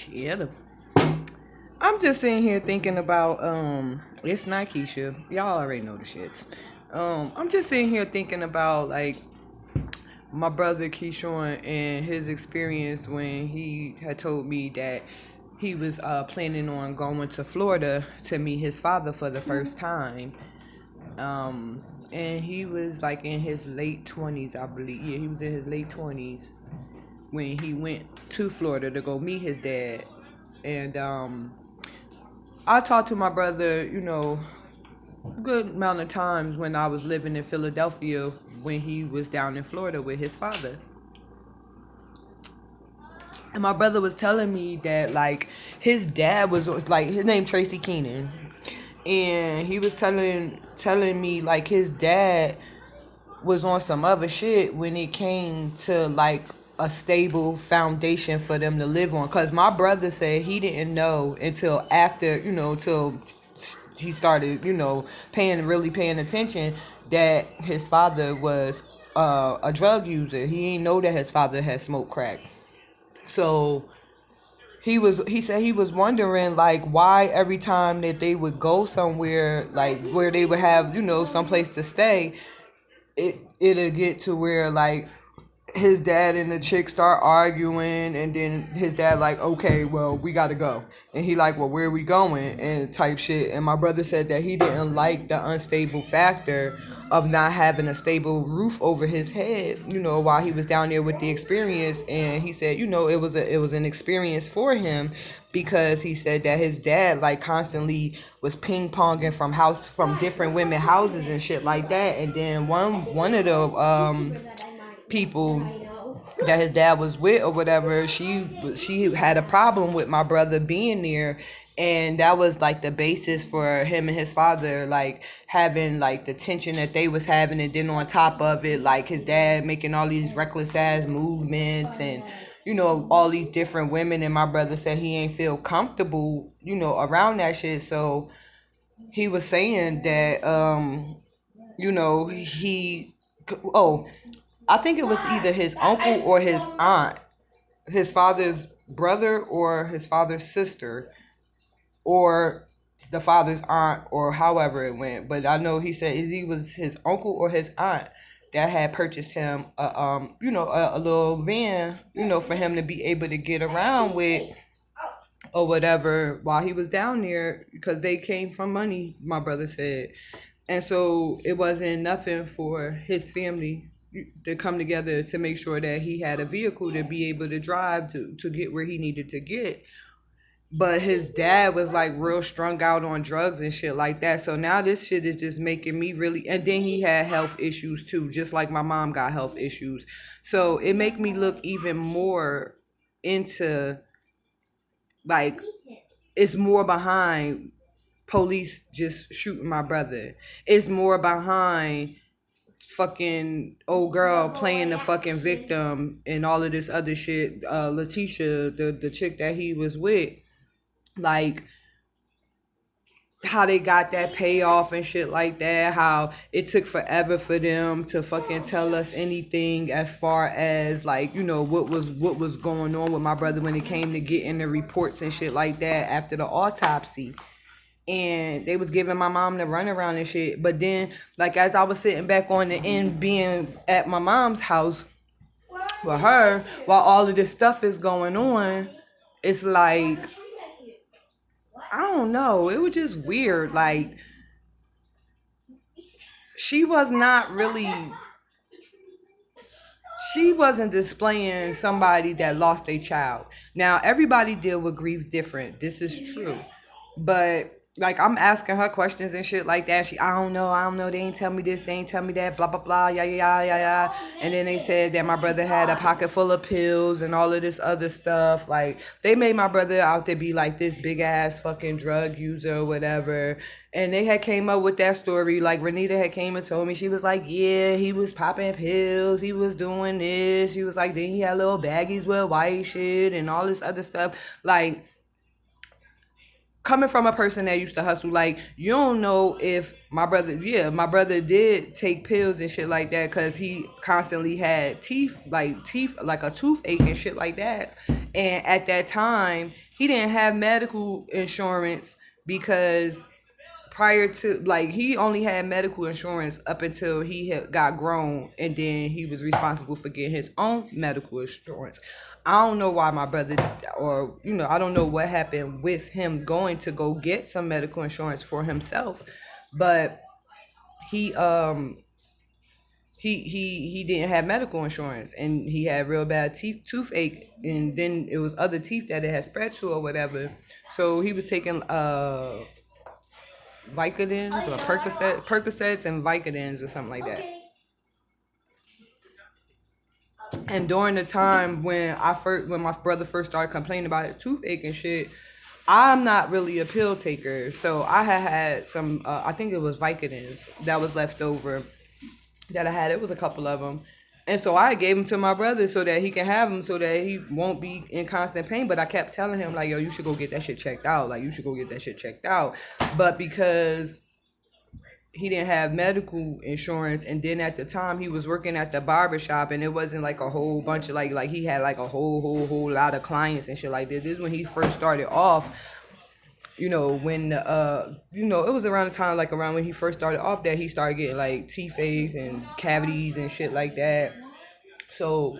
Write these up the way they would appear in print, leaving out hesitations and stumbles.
Yeah, I'm just sitting here thinking about it's not Keisha. Y'all already know the shits. I'm just sitting here thinking about like my brother Keshawn and his experience when he had told me that he was planning on going to Florida to meet his father for the first time. And he was like in his late 20s, I believe. Yeah, he was in his late 20s when he went to Florida to go meet his dad. And I talked to my brother, good amount of times when I was living in Philadelphia when he was down in Florida with his father. And my brother was telling me that like his dad was like his name Tracy Keenan. And he was telling me like his dad was on some other shit when it came to like a stable foundation for them to live on. Cause my brother said he didn't know until after, till he started, paying attention that his father was a drug user. He didn't know that his father had smoked crack. So he said he was wondering like why every time that they would go somewhere like where they would have, some place to stay, it'll get to where like his dad and the chick start arguing, and then his dad like, okay, well, we gotta go, and he like, well, where are we going, and type shit. And my brother said that he didn't like the unstable factor of not having a stable roof over his head, while he was down there with the experience. And he said, it was an experience for him, because he said that his dad like constantly was ping ponging from different women houses and shit like that. And then one of the people that his dad was with or whatever, she had a problem with my brother being there. And that was like the basis for him and his father like having like the tension that they was having. And then on top of it, like his dad making all these reckless ass movements, and all these different women. And my brother said he ain't feel comfortable, around that shit. So he was saying that he oh, I think it was either his uncle or his aunt, his father's brother or his father's sister, or the father's aunt, or however it went. But I know he said it was his uncle or his aunt that had purchased him a little van, for him to be able to get around with or whatever while he was down there, because they came from money, my brother said. And so it wasn't nothing for his family to come together to make sure that he had a vehicle to be able to drive to get where he needed to get. But his dad was like real strung out on drugs and shit like that. So now this shit is just making me really, and then he had health issues too, just like my mom got health issues. So it make me look even more into like it's more behind police just shooting my brother. It's more behind fucking old girl playing the fucking victim and all of this other shit. Letitia, the chick that he was with, like how they got that payoff and shit like that, how it took forever for them to fucking tell us anything as far as like, what was going on with my brother when it came to getting the reports and shit like that after the autopsy. And they was giving my mom the runaround and shit. But then, like, as I was sitting back on the end being at my mom's house with her while all of this stuff is going on, it's like, I don't know, it was just weird. Like, she was not really, she wasn't displaying somebody that lost a child. Now, everybody deal with grief different. This is true. But like I'm asking her questions and shit like that. I don't know. They ain't tell me this, they ain't tell me that, blah blah blah, yeah yeah yeah yeah. And then they said that my brother had a pocket full of pills and all of this other stuff. Like they made my brother out to be like this big ass fucking drug user or whatever. And they had came up with that story. Like Renita had came and told me, she was like, yeah, he was popping pills, he was doing this. She was like, then he had little baggies with white shit and all this other stuff. Like coming from a person that used to hustle, like you don't know if my brother did take pills and shit like that because he constantly had teeth like a toothache and shit like that. And at that time, he didn't have medical insurance because prior to, like, he only had medical insurance up until he had got grown, and then he was responsible for getting his own medical insurance. I don't know why my brother, or I don't know what happened with him going to go get some medical insurance for himself, but he he didn't have medical insurance, and he had real bad toothache, and then it was other teeth that it had spread to or whatever. So he was taking Vicodins or Percocets and Vicodins or something like that. And during the time when my brother first started complaining about his toothache and shit, I'm not really a pill taker, so I had some. I think it was Vicodins that was left over that I had. It was a couple of them. And so I gave them to my brother so that he can have them, so that he won't be in constant pain. But I kept telling him, like, yo, you should go get that shit checked out. Like, you should go get that shit checked out. But because he didn't have medical insurance, and then at the time he was working at the barber shop, and it wasn't like a whole bunch of like he had like a whole lot of clients and shit like this. This is when he first started off. When it was around the time, like around when he first started off, that he started getting like teeth aches and cavities and shit like that. So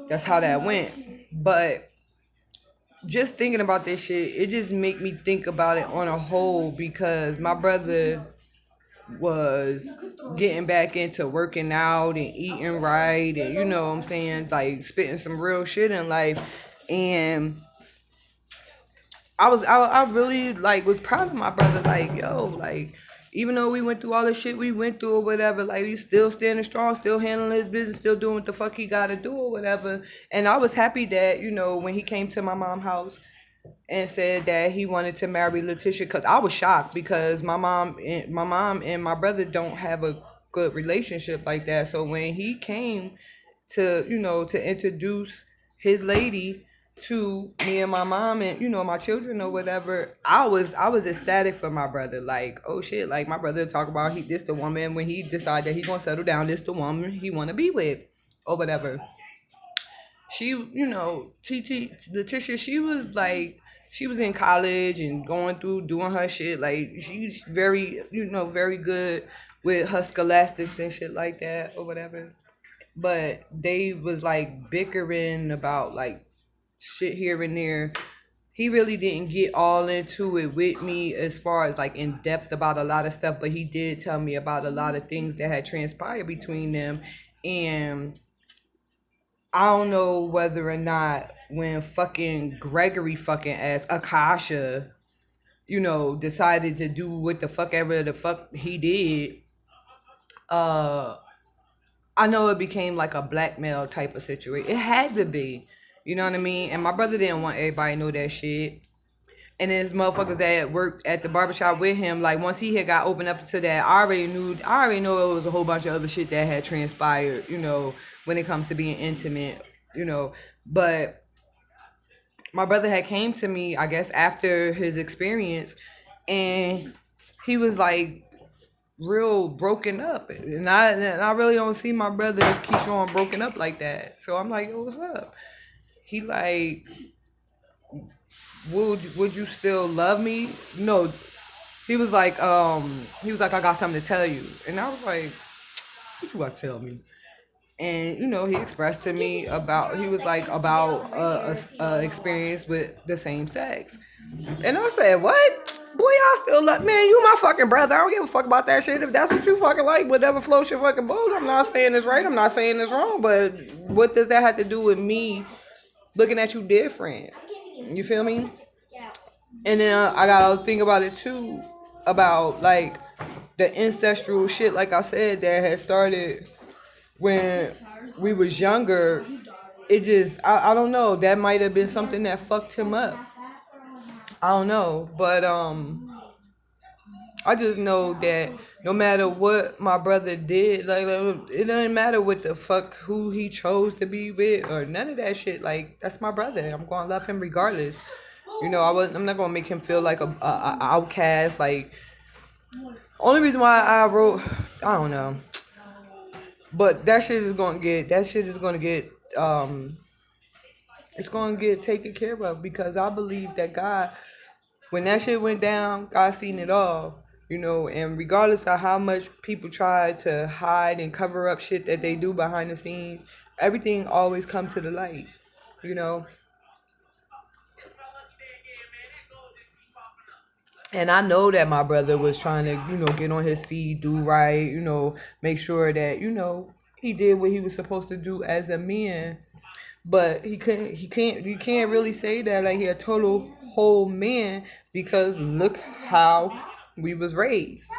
that's how that went. But just thinking about this shit, it just make me think about it on a whole, because my brother was getting back into working out and eating right, and what I'm saying, like spitting some real shit in life. And I really like was proud of my brother. Like, yo, like, even though we went through all the shit we went through or whatever, like, he's still standing strong, still handling his business, still doing what the fuck he gotta do or whatever. And I was happy that, when he came to my mom's house and said that he wanted to marry Letitia, because I was shocked, because my mom and my brother don't have a good relationship like that. So when he came to, to introduce his lady to me and my mom and my children or whatever, I was ecstatic for my brother. Like, oh shit, like, my brother talk about this the woman, when he decided that he gonna settle down, this the woman he wanna be with or whatever. She, Letitia, she was in college and going through doing her shit. Like, she's very, very good with her scholastics and shit like that or whatever. But they was like bickering about like shit here and there. He really didn't get all into it with me as far as like in depth about a lot of stuff, but he did tell me about a lot of things that had transpired between them. And I don't know whether or not when fucking Gregory fucking ass Akasha, decided to do what the fuck ever the fuck he did, I know it became like a blackmail type of situation. It had to be. You know what I mean? And my brother didn't want everybody to know that shit. And then his motherfuckers that worked at the barbershop with him, like, once he had got opened up to that, I already know it was a whole bunch of other shit that had transpired, when it comes to being intimate, But my brother had came to me, I guess, after his experience, and he was like real broken up. And I really don't see my brother Keshawn broken up like that. So I'm like, yo, what's up? He like, would you still love me? No. He was like, I got something to tell you. And I was like, what you got to tell me? And he expressed to me about, he was like, about a experience with the same sex. And I said, what? Boy, I still love, man, you my fucking brother. I don't give a fuck about that shit. If that's what you fucking like, whatever floats your fucking boat. I'm not saying it's right, I'm not saying it's wrong, but what does that have to do with me looking at you different? You feel me? And then I gotta think about it too, about like the ancestral shit, like I said, that had started when we was younger. It just, I don't know, that might have been something that fucked him up. I don't know, but I just know that no matter what my brother did, like, it doesn't matter what the fuck who he chose to be with or none of that shit. Like, that's my brother. I'm gonna love him regardless. I'm not gonna make him feel like a outcast. Like, only reason why I wrote, I don't know, but that shit is gonna get It's gonna get taken care of because I believe that God, when that shit went down, God seen it all. And regardless of how much people try to hide and cover up shit that they do behind the scenes, everything always come to the light. You know, And I know that my brother was trying to, get on his feet, do right, make sure that, he did what he was supposed to do as a man. But you can't really say that like he a total whole man because look how we was raised.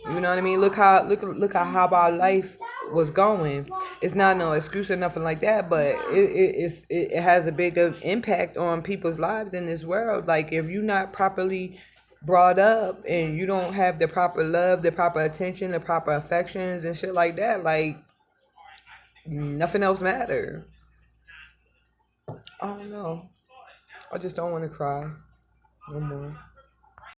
You know what I mean? Look how our life was going. It's not no excuse or nothing like that, but it has a big impact on people's lives in this world. Like if you're not properly brought up and you don't have the proper love, the proper attention, the proper affections and shit like that, like nothing else matter. I don't know. I just don't want to cry no more.